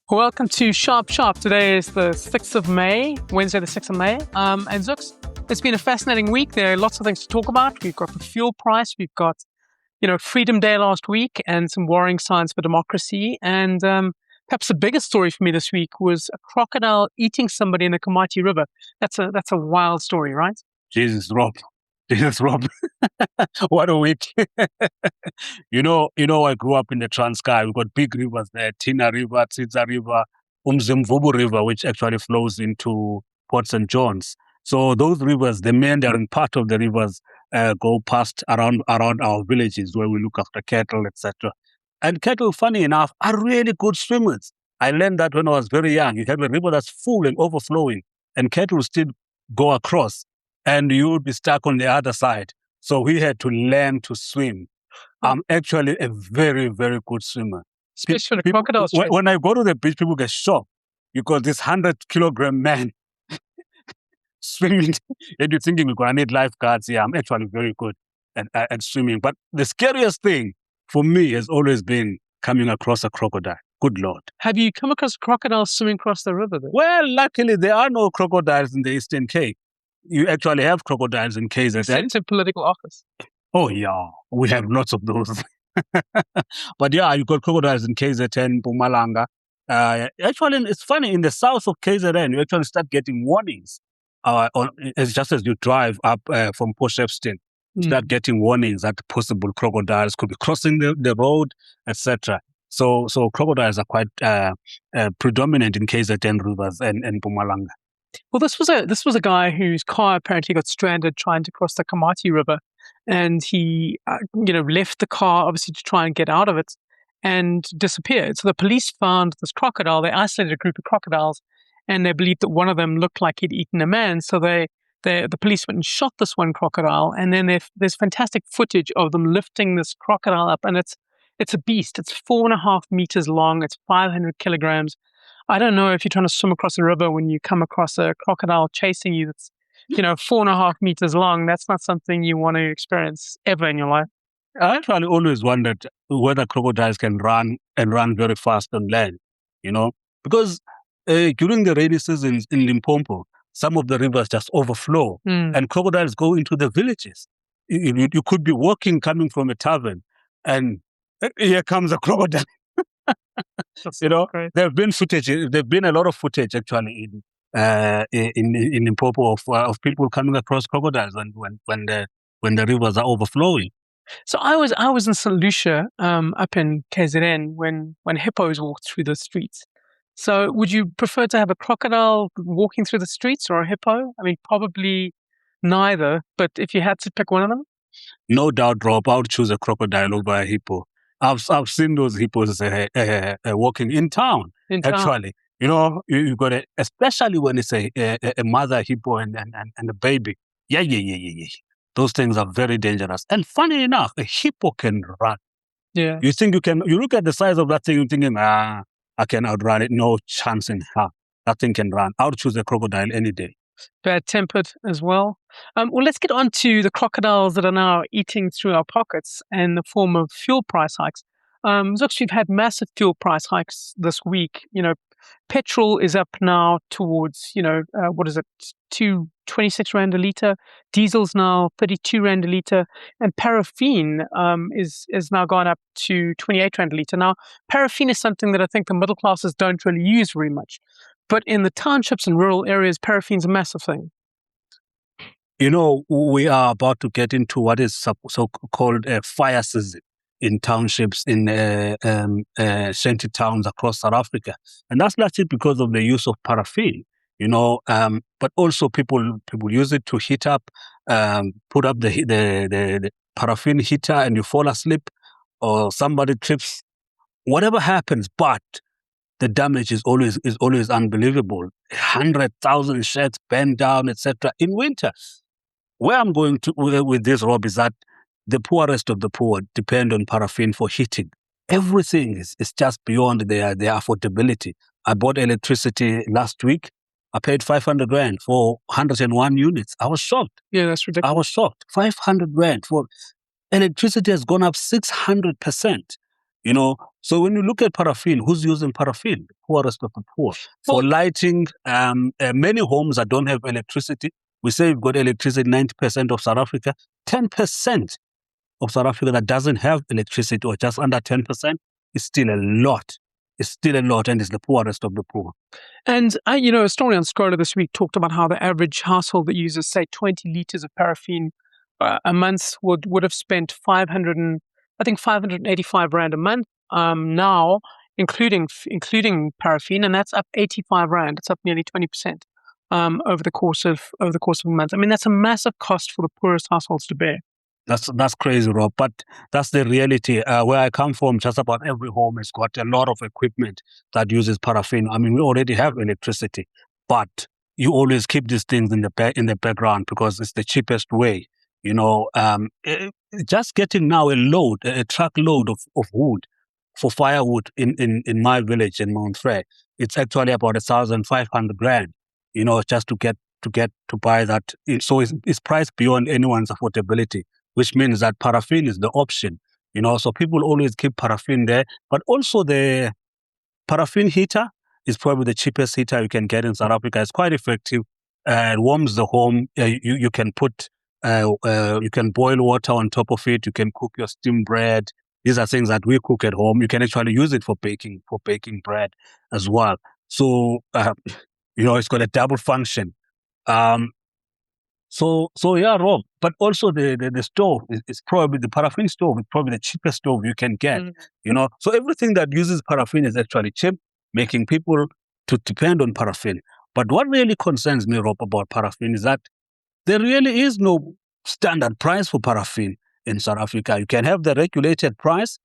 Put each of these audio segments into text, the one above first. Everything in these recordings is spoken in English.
Welcome to Sharp Sharp. Today is the 6th of May, Wednesday the 6th of May. And Zuks, it's been a fascinating week. There are lots of things to talk about. We've got the fuel price. We've got, Freedom Day last week and some worrying signs for democracy. And perhaps the biggest story for me this week was a crocodile eating somebody in the Komati River. That's a wild story, right? Jesus, Rob. What a week. I grew up in the Transkei. We've got big rivers there, Tina River, Tsitsa River, Umzimvubu River, which actually flows into Port St. John's. So those rivers, the meandering part of the rivers go past around our villages where we look after cattle, etc. And cattle, funny enough, are really good swimmers. I learned that when I was very young. You have a river that's full and overflowing, and cattle still go across, and you would be stuck on the other side. So we had to learn to swim. I'm actually a very, very good swimmer. Especially the crocodiles. When I go to the beach, people get shocked because this 100-kilogram man swimming, and you're thinking we're going to need lifeguards. Yeah, I'm actually very good at swimming. But the scariest thing for me has always been coming across a crocodile. Good Lord. Have you come across crocodiles swimming across the river then? Well, luckily, there are no crocodiles in the Eastern Cape. You actually have crocodiles in KZN. Sent to political office. Oh, yeah. We have lots of those. But yeah, you got crocodiles in KZN, Mpumalanga. Actually, it's funny, in the south of KZN, you actually start getting warnings. Just as you drive up from Potchefstroom, you start getting warnings that possible crocodiles could be crossing the road, etc. So crocodiles are quite predominant in KZN rivers and Mpumalanga. Well, this was a guy whose car apparently got stranded trying to cross the Komati River, and he left the car obviously to try and get out of it, and disappeared. So the police found this crocodile. They isolated a group of crocodiles, and they believed that one of them looked like he'd eaten a man. So the police went and shot this one crocodile, and then there's fantastic footage of them lifting this crocodile up, and it's a beast. It's 4.5 meters long. It's 500 kilograms. I don't know if you're trying to swim across a river when you come across a crocodile chasing you that's, 4.5 meters long. That's not something you want to experience ever in your life. I actually always wondered whether crocodiles can run very fast on land, because during the rainy season in Limpopo, some of the rivers just overflow and crocodiles go into the villages. You could be walking, coming from a tavern, and here comes a crocodile. There've been a lot of footage actually in Limpopo of people coming across crocodiles when the rivers are overflowing. So I was in St. Lucia up in KZN when hippos walked through the streets. So would you prefer to have a crocodile walking through the streets or a hippo? I mean, probably neither, but if you had to pick one of them? No doubt, Rob, I would choose a crocodile over a hippo. I've seen those hippos walking in town. Actually, you got it, especially when it's a mother hippo and a baby. Yeah. Those things are very dangerous. And funny enough, a hippo can run. Yeah. You think you can? You look at the size of that thing, you're thinking, I can outrun it. No chance in hell. That thing can run. I would choose a crocodile any day. Bad-tempered as well. Well, let's get on to the crocodiles that are now eating through our pockets in the form of fuel price hikes. Zuks, we've had massive fuel price hikes this week. Petrol is up now towards, 226 Rand a litre. Diesel's now 32 Rand a litre. And paraffin is now gone up to 28 Rand a litre. Now, paraffin is something that I think the middle classes don't really use very much. But in the townships and rural areas, paraffin's a massive thing. We are about to get into what is so-called a fire season in townships, in shanty towns across South Africa. And that's largely because of the use of paraffin, but also people use it to heat up, put up the paraffin heater and you fall asleep or somebody trips, whatever happens, but the damage is always unbelievable. 100,000 sheds burned down, etc. in winter. Where I'm going to with this, Rob, is that the poorest of the poor depend on paraffin for heating. Everything is just beyond their affordability. I bought electricity last week. I paid 500 Rand for 101 units. I was shocked. Yeah, that's ridiculous. I was shocked. 500 Rand for electricity has gone up 600%. So when you look at paraffin, who's using paraffin? The poorest of the poor. For lighting, many homes that don't have electricity, we say we've got electricity 90% of South Africa, 10% of South Africa that doesn't have electricity, or just under 10%, is still a lot. It's still a lot, and it's the poorest of the poor. And, a story on Scrolla this week talked about how the average household that uses, say, 20 liters of paraffin a month would have spent 585 Rand a month now, including paraffin, and that's up 85 Rand. It's up nearly 20% over the course of a month. I mean, that's a massive cost for the poorest households to bear. That's crazy, Rob. But that's the reality. Where I come from, just about every home has got a lot of equipment that uses paraffin. I mean, we already have electricity, but you always keep these things in the background because it's the cheapest way. Just getting now a truckload of wood for firewood in my village in Mount Frere, it's actually about 1,500 Rand. Just to buy that. So it's priced beyond anyone's affordability, which means that paraffin is the option. So people always keep paraffin there, but also the paraffin heater is probably the cheapest heater you can get in South Africa. It's quite effective. It warms the home. You can put, you can boil water on top of it. You can cook your steamed bread. These are things that we cook at home. You can actually use it for baking bread as well. So, it's got a double function. So yeah, Rob. But also the stove is probably the paraffin stove is probably the cheapest stove you can get. So everything that uses paraffin is actually cheap, making people to depend on paraffin. But what really concerns me, Rob, about paraffin is that there really is no standard price for paraffin in South Africa. You can have the regulated price,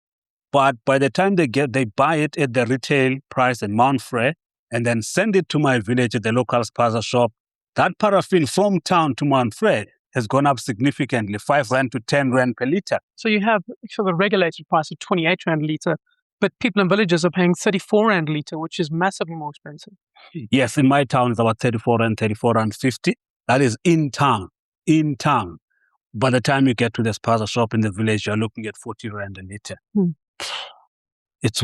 but by the time they buy it at the retail price in Mount Frere and then send it to my village at the local spaza shop, that paraffin from town to Mount Frere has gone up significantly, 5 Rand to 10 Rand per litre. So you have the regulated price of 28 Rand a litre, but people in villages are paying 34 Rand a litre, which is massively more expensive. Yes, in my town it's about 34 Rand 50. That is in town. By the time you get to the spaza shop in the village, you're looking at 40 Rand a litre. It's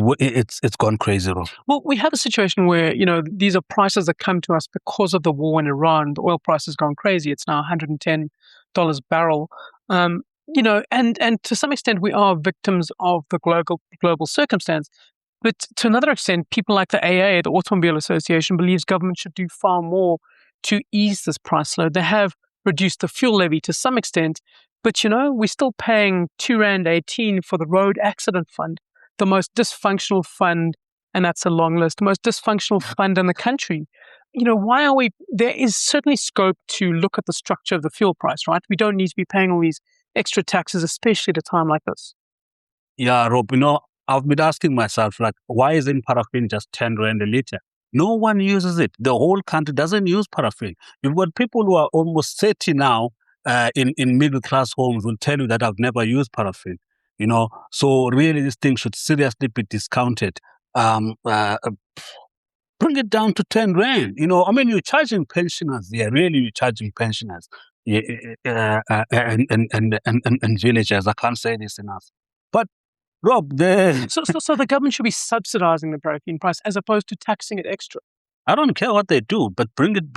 gone crazy, Rob. Well, we have a situation where, these are prices that come to us because of the war in Iran. The oil price has gone crazy. It's now $110 a barrel. And to some extent, we are victims of the global circumstance. But to another extent, people like the AA, the Automobile Association, believes government should do far more to ease this price load. They have reduced the fuel levy to some extent, but, we're still paying 2.18 Rand for the road accident fund, the most dysfunctional fund, and that's a long list, the most dysfunctional fund in the country. Why are we? There is certainly scope to look at the structure of the fuel price, right? We don't need to be paying all these extra taxes, especially at a time like this. Yeah, Rob, I've been asking myself, why isn't paraffin just 10 Rand a litre? No one uses it. The whole country doesn't use paraffin. You've got people who are almost 30 now in middle-class homes will tell you that I've never used paraffin. So really this thing should seriously be discounted. Bring it down to 10 Rand. You're charging pensioners there. Really, you're charging pensioners and villagers. I can't say this enough. But Rob, so the government should be subsidizing the paraffin price as opposed to taxing it extra. I don't care what they do, but bring it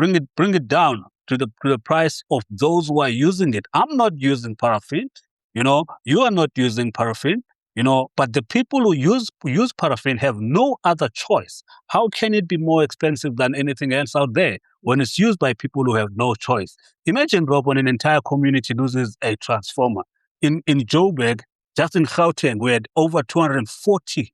down to the price of those who are using it. I'm not using paraffin. You are not using paraffin. But the people who use paraffin have no other choice. How can it be more expensive than anything else out there when it's used by people who have no choice? Imagine, Rob, when an entire community loses a transformer. In Joburg, just in Gauteng, we had over 240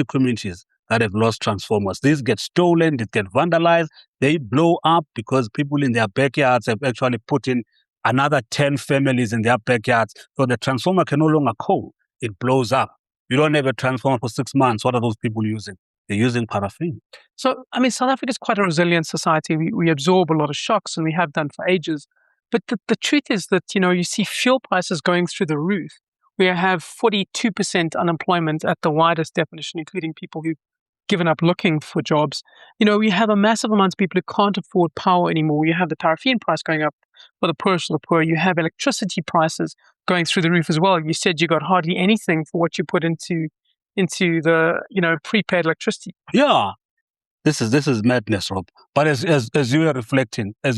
communities that have lost transformers. These get stolen, they get vandalized, they blow up because people in their backyards have actually put in another 10 families in their backyards. So the transformer can no longer cope. It blows up. You don't have a transformer for 6 months. What are those people using? They're using paraffin. So, South Africa is quite a resilient society. We absorb a lot of shocks, and we have done for ages. But the truth is that, you see fuel prices going through the roof. We have 42% unemployment at the widest definition, including people who've given up looking for jobs. We have a massive amount of people who can't afford power anymore. You have the paraffin price going up for the poorest of the poor. You have electricity prices going through the roof as well. You said you got hardly anything for what you put into the prepaid electricity. Yeah, this is madness, Rob. But as you were reflecting, a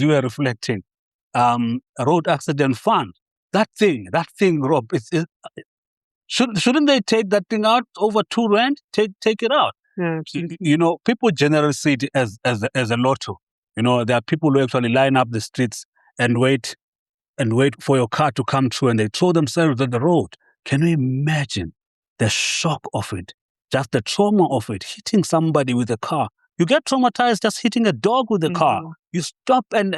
road accident fund, that thing, Rob, shouldn't they take that thing out over R2? Take it out. Yeah, absolutely. People generally see it as a lotto. There are people who actually line up the streets and wait for your car to come through, and they throw themselves on the road. Can you imagine the shock of it? Just the trauma of it, hitting somebody with a car. You get traumatized just hitting a dog with a car. You stop and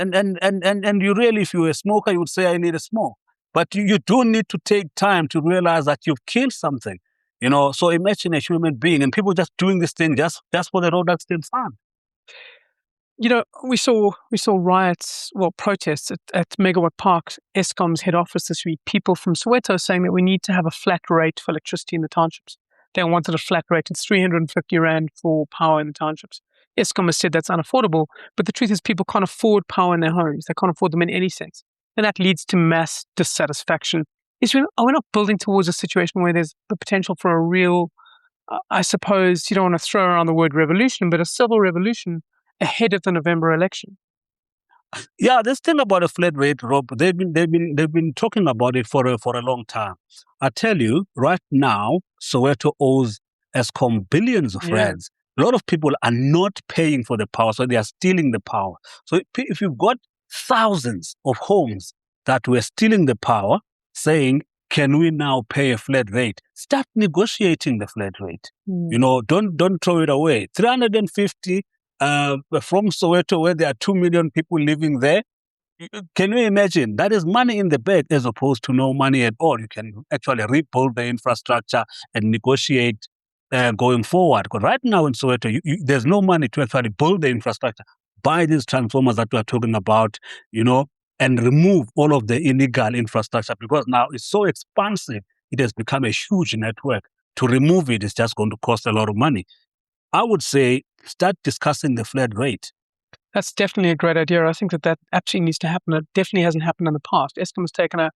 you really, if you're a smoker, you would say, I need a smoke. But you do need to take time to realize that you've killed something. So imagine a human being and people just doing this thing just for the road accident fund. We saw riots, protests at Megawatt Park, Eskom's head office this week. People from Soweto saying that we need to have a flat rate for electricity in the townships. They wanted a flat rate. It's 350 Rand for power in the townships. Eskom has said that's unaffordable, but the truth is people can't afford power in their homes. They can't afford them in any sense. And that leads to mass dissatisfaction. Are we not building towards a situation where there's the potential for a real, I suppose you don't want to throw around the word revolution, but a civil revolution ahead of the November election? Yeah, this thing about a flat rate, Rob, they've been talking about it for a long time. I tell you, right now, Soweto owes Eskom billions of rands. A lot of people are not paying for the power, so they are stealing the power. So if you've got thousands of homes that were stealing the power, saying, can we now pay a flat rate? Start negotiating the flat rate. Don't throw it away. 350 from Soweto, where there are 2 million people living there. Can you imagine? That is money in the bag as opposed to no money at all. You can actually rebuild the infrastructure and negotiate going forward. Because right now in Soweto, there's no money to actually build the infrastructure, buy these transformers that we're talking about, and remove all of the illegal infrastructure, because now it's so expansive. It has become a huge network. To remove it is just going to cost a lot of money. I would say start discussing the flat rate. That's definitely a great idea. I think that absolutely needs to happen. It definitely hasn't happened in the past. Eskom has taken a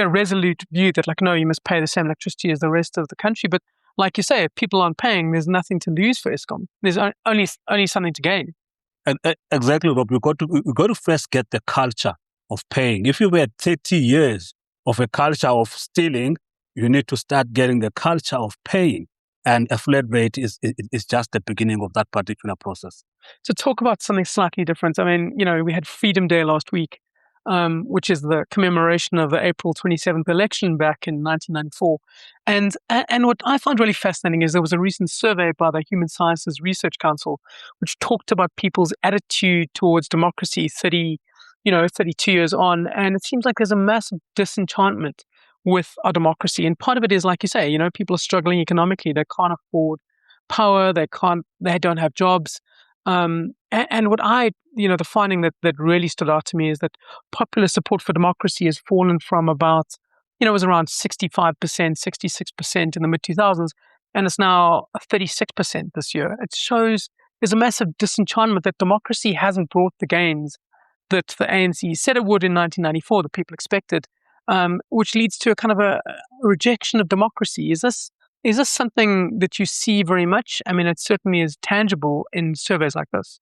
resolute view that, no, you must pay the same electricity as the rest of the country. But like you say, if people aren't paying, there's nothing to lose for Eskom. There's only something to gain. Exactly, Rob. We got to first get the culture of paying. If you were 30 years of a culture of stealing, you need to start getting the culture of paying. And a flat rate is just the beginning of that particular process. To talk about something slightly different, we had Freedom Day last week, which is the commemoration of the April 27th election back in 1994. And what I found really fascinating is there was a recent survey by the Human Sciences Research Council, which talked about people's attitude towards democracy 32 years on. And it seems like there's a massive disenchantment with our democracy. And part of it is, like you say, people are struggling economically. They can't afford power. They don't have jobs. And what the finding that really stood out to me is that popular support for democracy has fallen from about, it was around 65%, 66% in the mid-2000s, and it's now 36% this year. It shows there's a massive disenchantment that democracy hasn't brought the gains that the ANC said it would in 1994, that people expected. Which leads to a kind of a rejection of democracy. Is this something that you see very much? It certainly is tangible in surveys like this.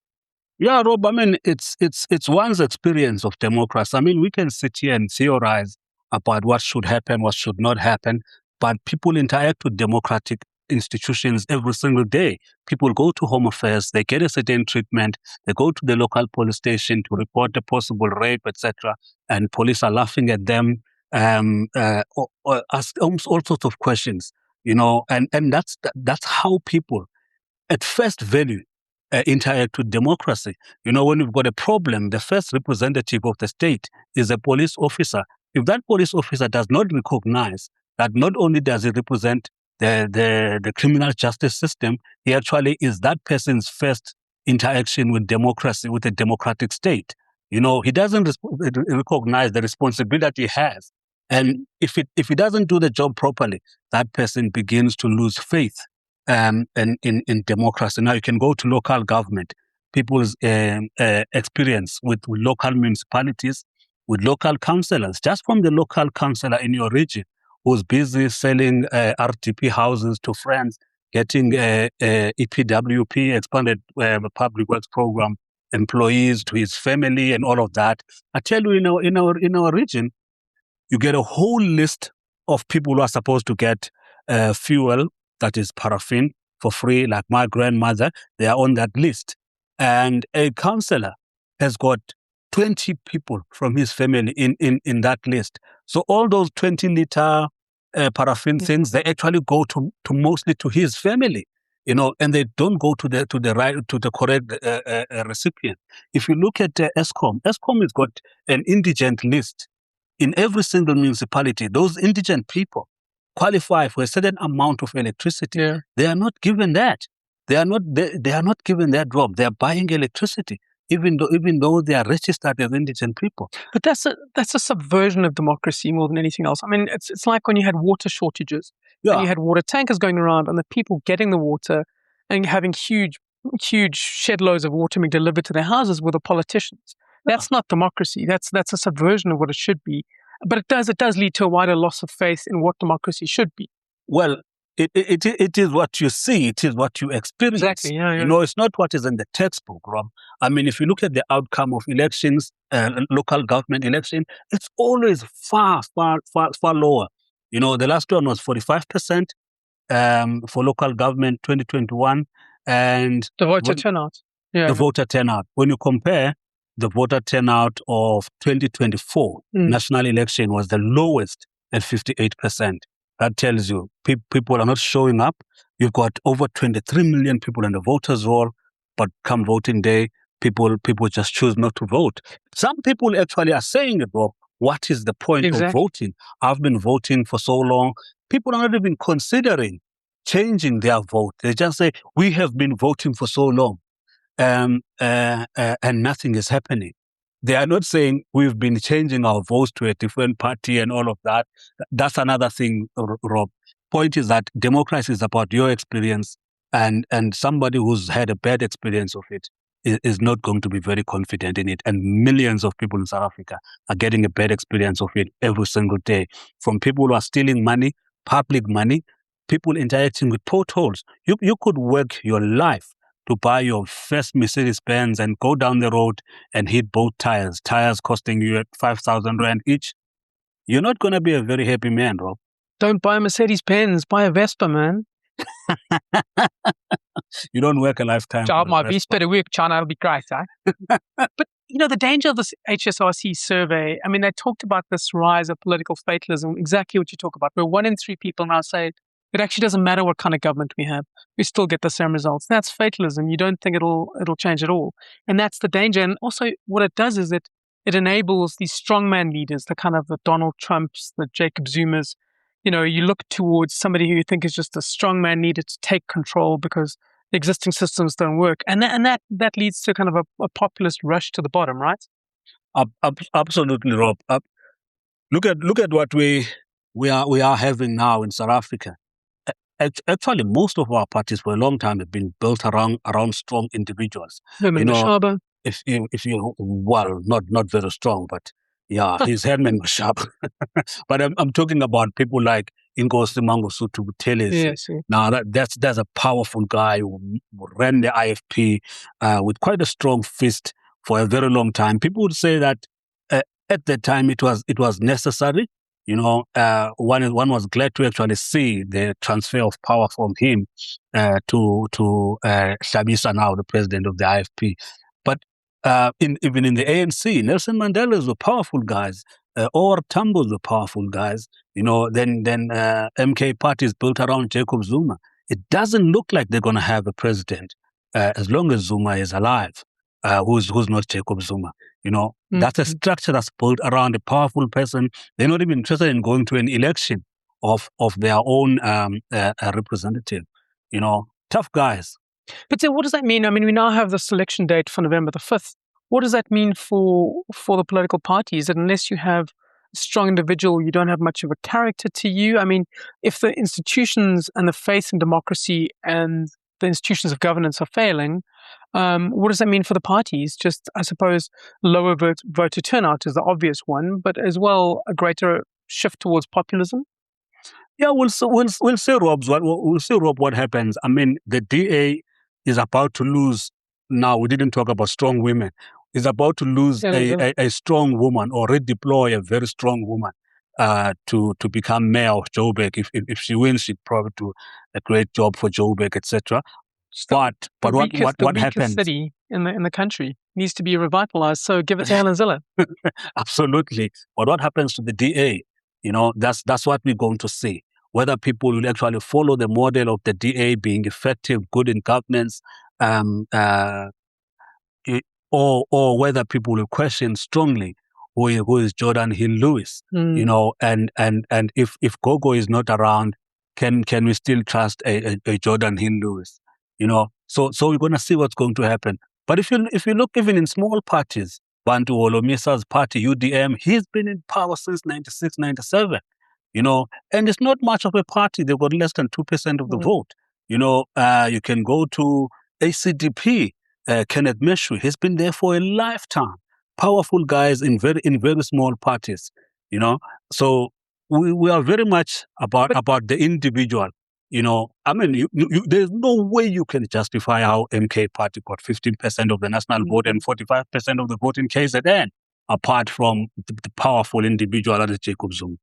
Yeah, Rob. It's one's experience of democracy. We can sit here and theorize about what should happen, what should not happen, but people interact with democratic institutions every single day. People go to Home Affairs, they get a certain treatment, they go to the local police station to report a possible rape, etc., and police are laughing at them. Ask all sorts of questions, and that's how people at first value interact with democracy. When you've got a problem, the first representative of the state is a police officer. If that police officer does not recognize that not only does he represent the criminal justice system, he actually is that person's first interaction with democracy, with a democratic state. He doesn't recognize the responsibility he has. And if he doesn't do the job properly, that person begins to lose faith in democracy. Now you can go to local government, people's experience with local municipalities. with local councillors, just from the local councillor in your region who's busy selling RTP houses to friends, getting EPWP, expanded public works program employees to his family and all of that. I tell you, in our region, you get a whole list of people who are supposed to get fuel, that is paraffin, for free, like my grandmother. They are on that list. And a councillor has got 20 people from his family in that list. So all those 20 litre paraffin things, they actually go to mostly to his family, and they don't go to the correct recipient. If you look at ESCOM has got an indigent list. In every single municipality, those indigent people qualify for a certain amount of electricity. Yeah. They are not given that. They are not given that drop. They are buying electricity, even though they are registered as indigent people. But that's a subversion of democracy more than anything else. I mean, it's like when you had water shortages, and you had water tankers going around, and the people getting the water and having huge shed loads of water being delivered to their houses were the politicians. That's not democracy. That's a subversion of what it should be. But it does lead to a wider loss of faith in what democracy should be. Well, it is what you see. It is what you experience. Exactly. Yeah. It's not what is in the textbook, Rob. I mean, if you look at the outcome of elections, local government election, it's always far lower. The last one was 45% for local government 2021, and the voter turnout. Yeah. The voter turnout. When you compare the voter turnout of 2024 national election was the lowest at 58%. That tells you people are not showing up. You've got over 23 million people in the voters' roll, but come voting day, people just choose not to vote. Some people actually are saying, bro, what is the point of voting? I've been voting for so long. People are not even considering changing their vote. They just say, we have been voting for so long. And nothing is happening. They are not saying we've been changing our votes to a different party and all of that. That's another thing, Rob. Point is that democracy is about your experience, and somebody who's had a bad experience of it is not going to be very confident in it. And millions of people in South Africa are getting a bad experience of it every single day, from people who are stealing money, public money, people interacting with potholes. You could work your life to buy your first Mercedes-Benz and go down the road and hit both tires costing you 5,000 Rand each. You're not going to be a very happy man, Rob. Don't buy a Mercedes-Benz, buy a Vespa, man. You don't work a lifetime. Job my beast better work, China, it'll be great, eh? But, the danger of this HSRC survey, I mean, they talked about this rise of political fatalism, exactly what you talk about, where 1 in 3 people now say, it actually doesn't matter what kind of government we have. We still get the same results. That's fatalism. You don't think it'll change at all. And that's the danger. And also what it does is it enables these strongman leaders, the kind of the Donald Trumps, the Jacob Zumas. You look towards somebody who you think is just a strongman needed to take control because the existing systems don't work. And that leads to kind of a populist rush to the bottom, right? Absolutely, Rob. Look at what we are having now in South Africa. Actually, most of our parties for a long time have been built around strong individuals. Mashaba. If you not very strong, but yeah, he's Herman Mashaba. But I'm talking about people like Inkosi Mangosuthu Buthelezi. Yes. Now that's a powerful guy who ran the IFP with quite a strong fist for a very long time. People would say that at that time it was necessary. One was glad to actually see the transfer of power from him to Shabisa, now the president of the IFP. But even in the ANC, Nelson Mandela's were powerful guys. Or Tambo's were powerful guys. Then MK party is built around Jacob Zuma. It doesn't look like they're going to have a president as long as Zuma is alive. Who's not Jacob Zuma? That's a structure that's built around a powerful person. They're not even interested in going to an election of their own representative. Tough guys. But so what does that mean? I mean, we now have the selection date for November the 5th. What does that mean for the political parties? That unless you have a strong individual, you don't have much of a character to you? I mean, if the institutions and the faith in democracy and the institutions of governance are failing, what does that mean for the parties? Just, I suppose, lower voter turnout is the obvious one, but as well a greater shift towards populism. Yeah, we'll see, Rob. We'll see, Rob, what happens. I mean, the DA is about to lose. Now, we didn't talk about strong women. Is about to lose a strong woman, or redeploy a very strong woman to become mayor of Joburg. If she wins, she'd probably do a great job for Joburg, etc. But what happens? City in the country needs to be revitalized. So give it to Helen Zille. Absolutely. But what happens to the DA? That's what we're going to see. Whether people will actually follow the model of the DA being effective, good in governance, or whether people will question strongly who is Jordan Hill Lewis. And if Gogo is not around, can we still trust a Jordan Hill Lewis? So we're going to see what's going to happen. But if you look even in small parties, Bantu Olomisa's party, UDM, he's been in power since 96, 97, and it's not much of a party. They've got less than 2% of the vote. You can go to ACDP, Kenneth Meshu, he's been there for a lifetime. Powerful guys in very small parties, So we are very much about the individual. I mean, there's no way you can justify how MK party got 15% of the national vote and 45% of the vote in KZN, apart from the powerful individual that is Jacob Zuma.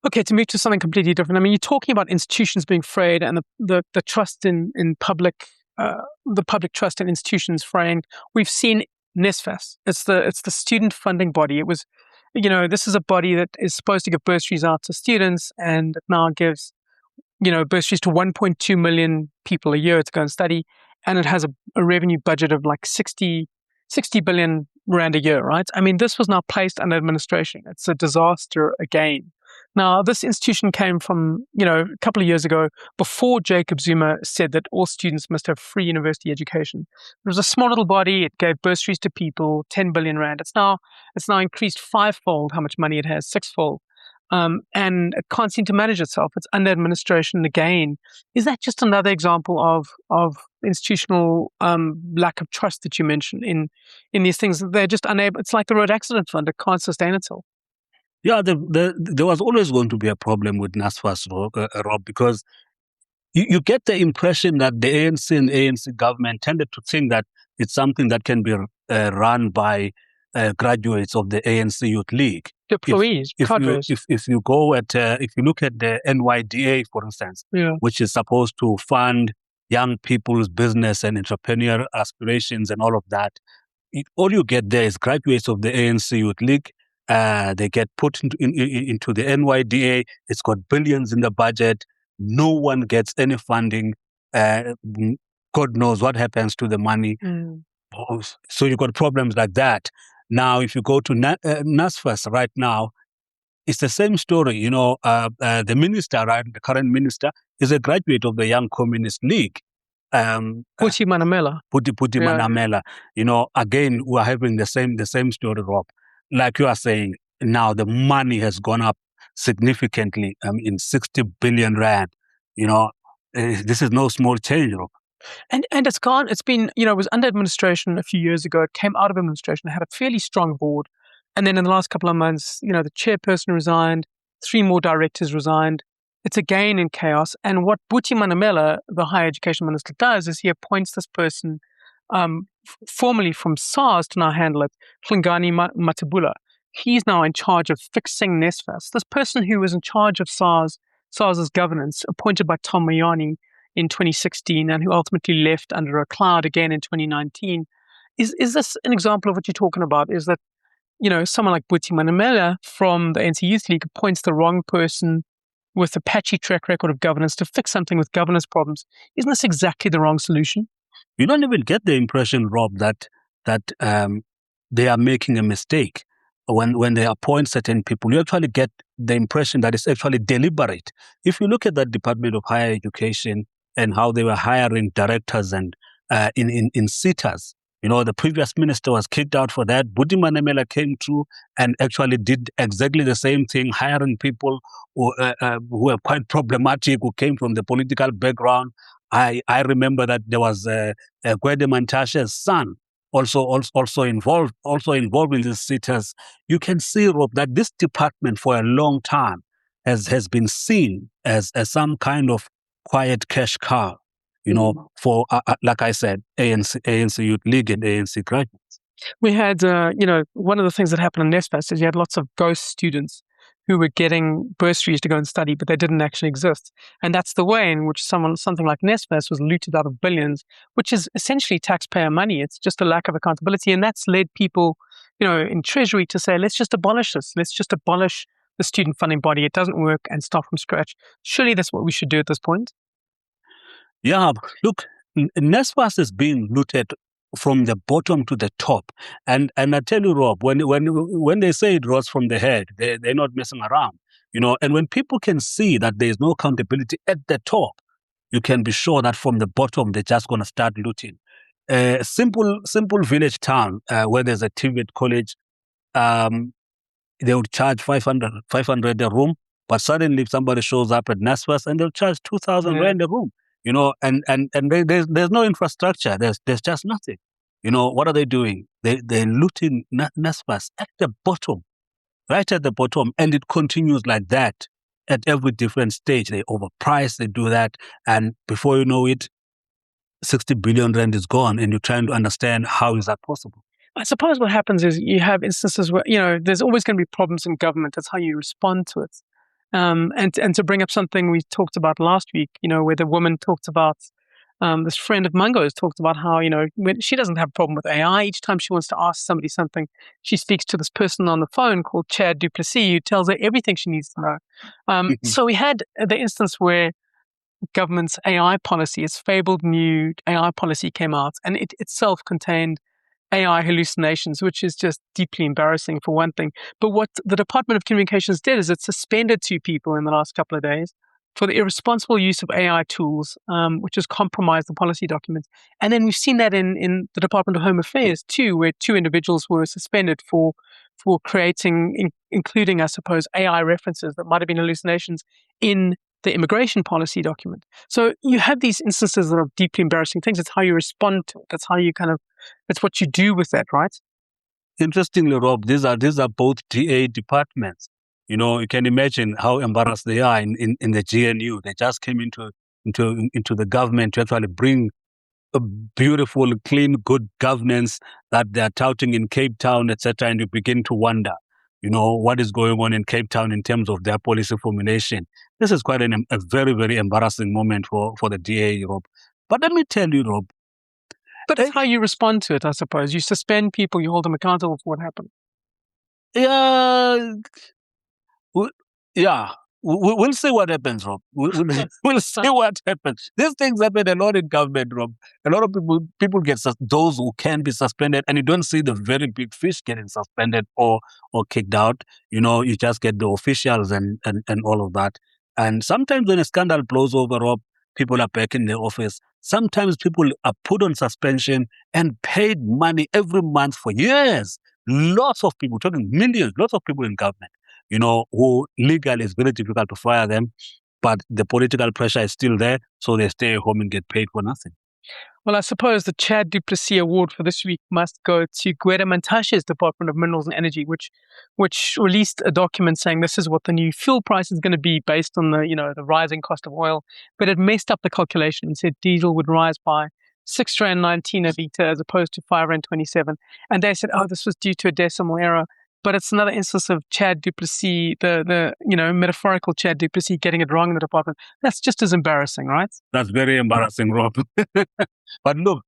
Okay, to move to something completely different. I mean, you're talking about institutions being frayed and the trust in public, the public trust in institutions fraying. We've seen NSFAS. It's the student funding body. It was, this is a body that is supposed to give bursaries out to students, and it now gives bursaries to 1.2 million people a year to go and study. And it has a revenue budget of like 60 billion rand a year, right? I mean, this was now placed under administration. It's a disaster again. Now, this institution came from, a couple of years ago, before Jacob Zuma said that all students must have free university education. It was a small little body. It gave bursaries to people, 10 billion rand. It's now increased fivefold how much money it has, sixfold. And it can't seem to manage itself. It's under administration again. Is that just another example of institutional lack of trust that you mentioned in these things? They're just unable. It's like the road accident fund. It can't sustain itself. Yeah, there was always going to be a problem with NSFAS, Rob, because you get the impression that the ANC and ANC government tended to think that it's something that can be run by graduates of the ANC Youth League. Employees, cadres. If you go at if you look at the NYDA, for instance, which is supposed to fund young people's business and entrepreneurial aspirations and all of that, all you get there is graduates of the ANC Youth League. They get put into the NYDA. It's got billions in the budget. No one gets any funding. God knows what happens to the money. So you've got problems like that. Now, if you go to NSFAS right now, it's the same story. The minister, right, the current minister, is a graduate of the Young Communist League. Puti Manamela. Manamela. Again, we're having the same story, Rob. Like you are saying, now the money has gone up significantly, in 60 billion rand. This is no small change, Rob. And it's gone. It's been, it was under administration a few years ago. It came out of administration. It had a fairly strong board. And then in the last couple of months, the chairperson resigned. 3 more directors resigned. It's again in chaos. And what Buti Manamela, the higher education minister, does is he appoints this person formerly from SARS to now handle it, Hlengani Matabula. He's now in charge of fixing NSFAS. This person who was in charge of SARS's governance, appointed by Tom Mayani in 2016 and who ultimately left under a cloud again in 2019. Is this an example of what you're talking about? Is that, someone like Buti Manamela from the ANC Youth League appoints the wrong person with a patchy track record of governance to fix something with governance problems? Isn't this exactly the wrong solution? You don't even get the impression, Rob, that they are making a mistake when they appoint certain people. You actually get the impression that it's actually deliberate. If you look at that Department of Higher Education and how they were hiring directors and in sitters, The previous minister was kicked out for that. Buti Manemela came through and actually did exactly the same thing, hiring people who were quite problematic, who came from the political background. I remember that there was Gwede Mantashe's son also involved in these sitters. You can see, Rob, that this department for a long time has been seen as some kind of quiet cash cow, for, like I said, ANC Youth League and ANC graduates. We had, one of the things that happened in NSFAS is you had lots of ghost students who were getting bursaries to go and study, but they didn't actually exist. And that's the way in which something like NSFAS was looted out of billions, which is essentially taxpayer money. It's just a lack of accountability. And that's led people, in Treasury to say, let's just abolish this. Let's just abolish the student funding body. It doesn't work, and start from scratch. Surely that's what we should do at this point. Yeah, look, NSFAS is being looted from the bottom to the top. And I tell you, Rob, when they say it rose from the head, they're not messing around. And when people can see that there's no accountability at the top, you can be sure that from the bottom, they're just going to start looting. Simple village town where there's a TVET college, they would charge 500 a room, but suddenly somebody shows up at NSFAS and they'll charge 2,000 rand a room. And there's no infrastructure. There's just nothing. What are they doing? They're looting NSFAS at the bottom, right at the bottom, and it continues like that at every different stage. They overprice, they do that, and before you know it, 60 billion rand is gone, and you're trying to understand how is that possible. I suppose what happens is you have instances where, there's always going to be problems in government. That's how you respond to it. And to bring up something we talked about last week, where the woman talked about, this friend of Mungo's talked about how, when she doesn't have a problem with AI. Each time she wants to ask somebody something, she speaks to this person on the phone called Chad Du Plessis, who tells her everything she needs to know. So we had the instance where government's AI policy, its fabled new AI policy came out, and it itself contained AI hallucinations, which is just deeply embarrassing for one thing. But what the Department of Communications did is it suspended 2 people in the last couple of days for the irresponsible use of AI tools, which has compromised the policy documents. And then we've seen that in the Department of Home Affairs too, where 2 individuals were suspended for creating, including, I suppose, AI references that might have been hallucinations in the immigration policy document. So you have these instances that are deeply embarrassing things. It's how you respond to it. That's how you that's what you do with that, right? Interestingly, Rob, these are both DA departments. You can imagine how embarrassed they are in the GNU. They just came into the government to actually bring a beautiful, clean, good governance that they're touting in Cape Town, etc. And you begin to wonder, what is going on in Cape Town in terms of their policy formulation. This is quite a very, very embarrassing moment for the DA, Rob. But let me tell you, Rob. But it's how you respond to it, I suppose. You suspend people, you hold them accountable for what happened. Yeah. We'll see what happens, Rob. We'll see what happens. These things happen a lot in government, Rob. A lot of people get those who can be suspended, and you don't see the very big fish getting suspended or kicked out. You just get the officials and all of that. And sometimes when a scandal blows over, Rob, people are back in the office. Sometimes people are put on suspension and paid money every month for years. Lots of people, talking millions, lots of people in government, who legally it's very difficult to fire them, but the political pressure is still there, so they stay home and get paid for nothing. Well, I suppose the Chad Du Plessis Award for this week must go to Gwede Mantashe's Department of Minerals and Energy, which released a document saying this is what the new fuel price is going to be based on the rising cost of oil. But it messed up the calculation and said diesel would rise by 6.19 a litre as opposed to 5.27. And they said, this was due to a decimal error. But it's another instance of Chad Du Plessis, the metaphorical Chad Du Plessis getting it wrong in the department. That's just as embarrassing, right? That's very embarrassing, Rob. But look,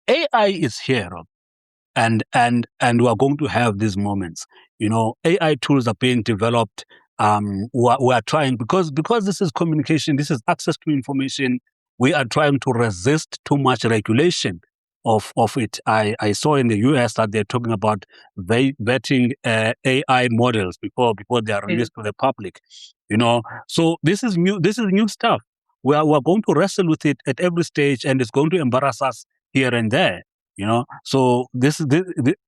AI is here, Rob, and we are going to have these moments. AI tools are being developed. We are trying because this is communication, this is access to information. We are trying to resist too much regulation of it. I saw in the US that they're talking about vetting AI models before they are released to the public. So this is new stuff. We are going to wrestle with it at every stage, and it's going to embarrass us here and there. So this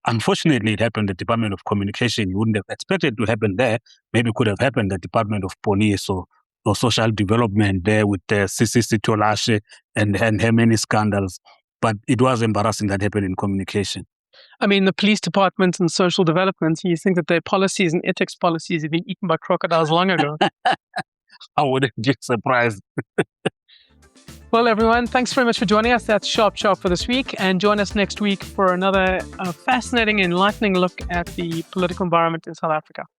unfortunately it happened at the Department of Communication. You wouldn't have expected to happen there. Maybe it could have happened at the Department of Police or Social Development there with CC Tolashe and her many scandals. But it was embarrassing that happened in communication. I mean, the police department and social development, you think that their policies and ethics policies have been eaten by crocodiles long ago. I wouldn't be surprised. Well, everyone, thanks very much for joining us. That's Sharp for this week. And join us next week for another fascinating, enlightening look at the political environment in South Africa.